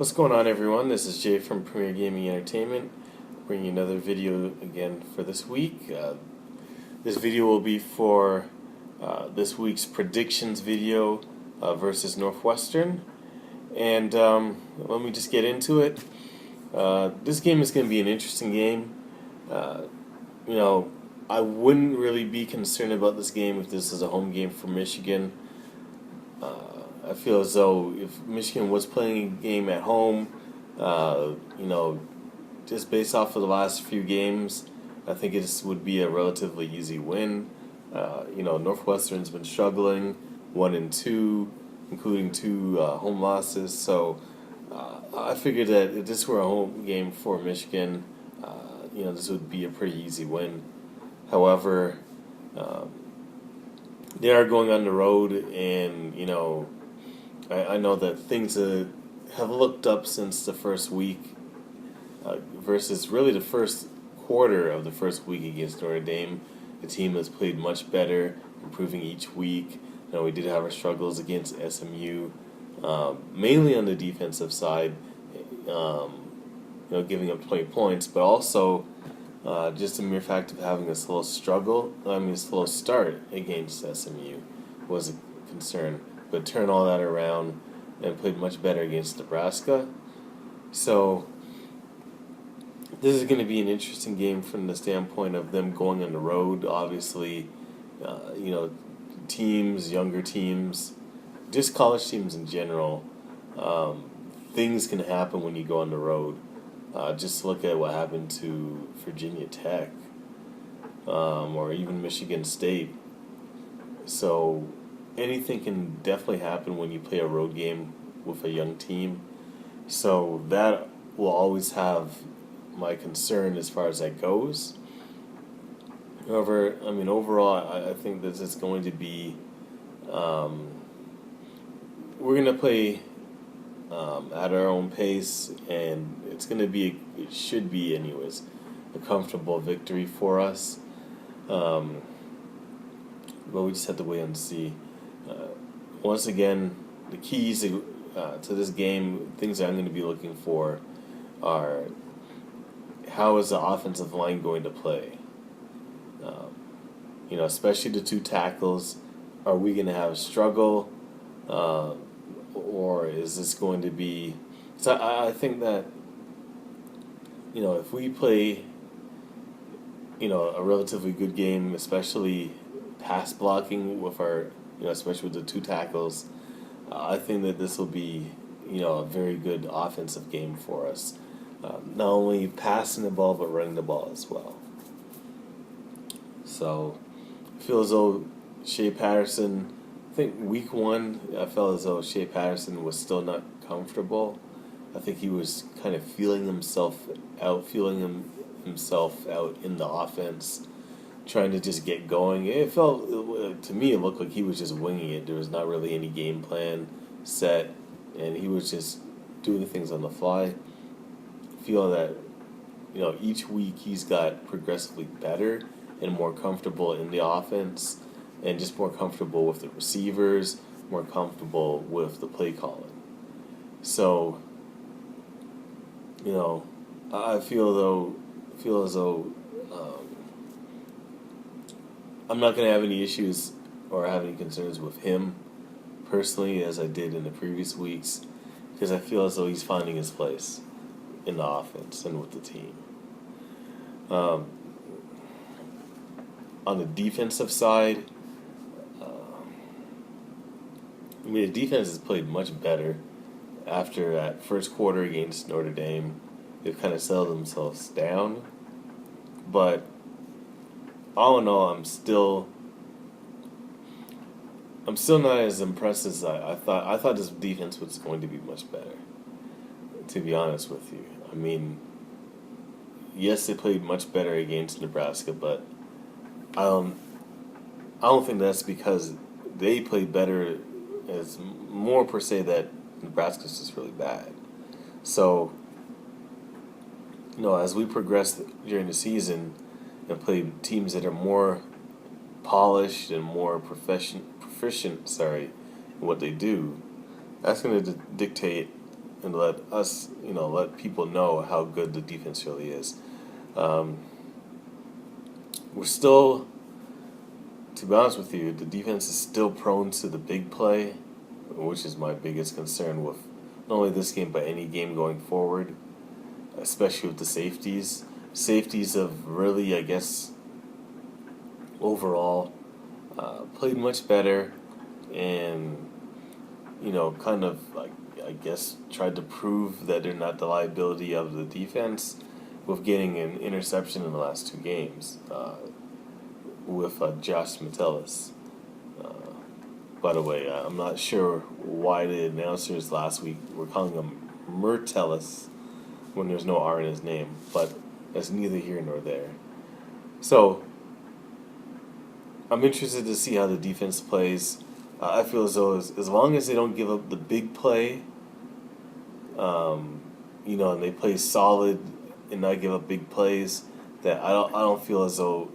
What's going on, everyone? This is Jay from Premier Gaming Entertainment, bringing another video again for this week. This video will be for this week's predictions video versus Northwestern. And let me just get into it. This game is going to be an interesting game. I wouldn't really be concerned about this game if this is a home game for Michigan. I feel as though if Michigan was playing a game at home, just based off of the last few games, I think it would be a relatively easy win. Northwestern's been struggling, 1-2, including 2 home losses. So I figured that if this were a home game for Michigan, this would be a pretty easy win. However, they are going on the road, and I know that things have looked up since the first week versus really the first quarter of the first week against Notre Dame. The team has played much better, improving each week. We did have our struggles against SMU, mainly on the defensive side, giving up 20 points, but also just the mere fact of having a slow start against SMU was a concern. But turned all that around and played much better against Nebraska. So this is going to be an interesting game from the standpoint of them going on the road. Obviously, teams, younger teams, just college teams in general, things can happen when you go on the road. Just look at what happened to Virginia Tech or even Michigan State. So anything can definitely happen when you play a road game with a young team. So that will always have my concern as far as that goes. However, overall, I think this is going to be, we're going to play at our own pace, and it should be anyways, a comfortable victory for us. But we just have to wait and see. Once again, the keys to this game, things that I'm going to be looking for are how is the offensive line going to play? Especially the 2 tackles. Are we going to have a struggle? Or is this going to be... So I think that, if we play, a relatively good game, especially pass blocking with our, especially with the 2 tackles, I think that this will be, a very good offensive game for us. Not only passing the ball, but running the ball as well. So, I feel as though Shea Patterson, I think week 1, I felt as though Shea Patterson was still not comfortable. I think he was kind of feeling himself out in the offense, trying to just get going. To me, it looked like he was just winging it. There was not really any game plan set, and he was just doing things on the fly. I feel that, each week he's got progressively better and more comfortable in the offense, and just more comfortable with the receivers, more comfortable with the play calling. So, I feel as though I'm not going to have any issues or have any concerns with him personally as I did in the previous weeks, because I feel as though he's finding his place in the offense and with the team. On the defensive side, the defense has played much better after that first quarter against Notre Dame. They've kind of settled themselves down. But all in all, I'm still not as impressed as I thought. I thought this defense was going to be much better, to be honest with you. Yes, they played much better against Nebraska, but I don't think that's because they played better. It's more per se that Nebraska's just really bad. So, as we progress during the season and play teams that are more polished and more proficient in what they do, that's going to dictate and let us, let people know how good the defense really is. We're still, to be honest with you, the defense is still prone to the big play, which is my biggest concern with not only this game but any game going forward, especially with the safeties. Safeties have really, I guess, overall played much better, and kind of, I guess, tried to prove that they're not the liability of the defense with getting an interception in the last two games with Josh Metellus. By the way, I'm not sure why the announcers last week were calling him Mertellus when there's no R in his name, but that's neither here nor there. So, I'm interested to see how the defense plays. I feel as though as long as they don't give up the big play, and they play solid and not give up big plays, that I don't feel as though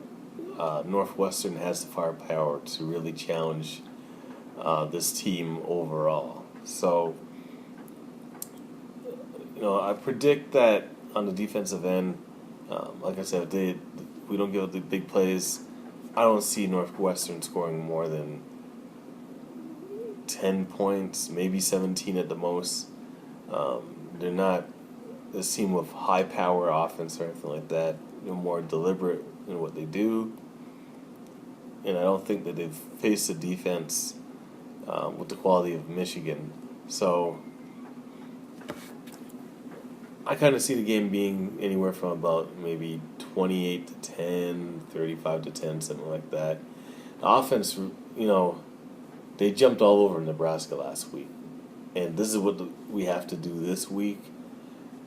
Northwestern has the firepower to really challenge this team overall. So, I predict that on the defensive end, like I said, if we don't give up the big plays, I don't see Northwestern scoring more than 10 points, maybe 17 at the most. They're not this team with high power offense or anything like that. They're more deliberate in what they do. And I don't think that they've faced a defense with the quality of Michigan. So I kind of see the game being anywhere from about maybe 28 to 10, 35 to 10, something like that. The offense, they jumped all over Nebraska last week. And this is what we have to do this week,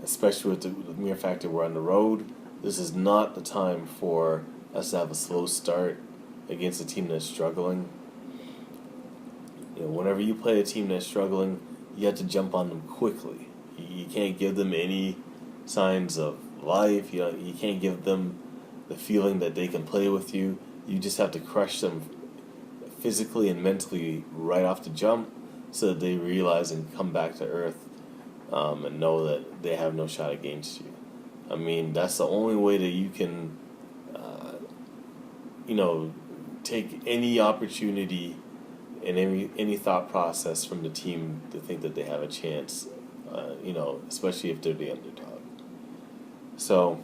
especially with the mere fact that we're on the road. This is not the time for us to have a slow start against a team that's struggling. Whenever you play a team that's struggling, you have to jump on them quickly. You can't give them any signs of life. You can't give them the feeling that they can play with you. You just have to crush them physically and mentally right off the jump so that they realize and come back to earth and know that they have no shot against you. I mean, that's the only way that you can, take any opportunity and any thought process from the team to think that they have a chance, especially if they're the underdog. So,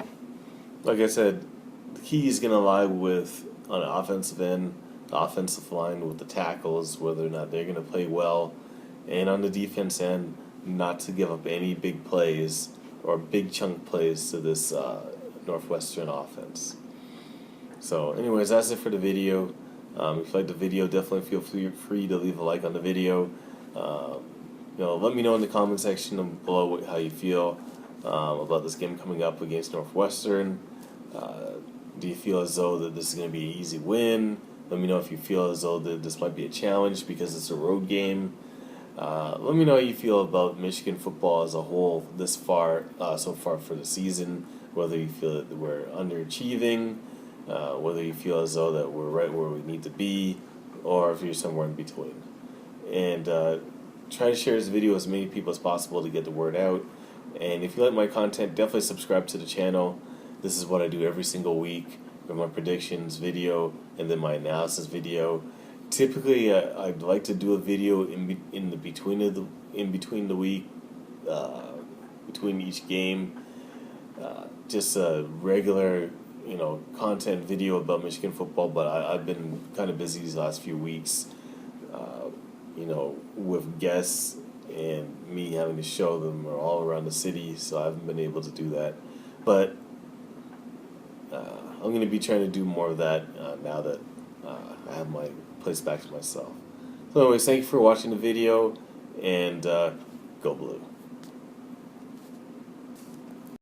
like I said, the key is going to lie on the offensive end, the offensive line with the tackles, whether or not they're going to play well, and on the defense end, not to give up any big plays or big chunk plays to this Northwestern offense. So, anyways, that's it for the video. If you like the video, definitely feel free to leave a like on the video. Let me know in the comment section below how you feel about this game coming up against Northwestern. Do you feel as though that this is going to be an easy win? Let me know if you feel as though that this might be a challenge because it's a road game. Let me know how you feel about Michigan football as a whole so far for the season, whether you feel that we're underachieving, whether you feel as though that we're right where we need to be, or if you're somewhere in between. And try to share this video with as many people as possible to get the word out. And if you like my content, definitely subscribe to the channel. This is what I do every single week with my predictions video and then my analysis video. Typically, I'd like to do a video in between the week, between each game, just a regular content video about Michigan football. But I've been kind of busy these last few weeks, with guests and me having to show them all around the city, so I haven't been able to do that. But I'm going to be trying to do more of that now that I have my place back to myself. So anyways, thank you for watching the video, and go Blue.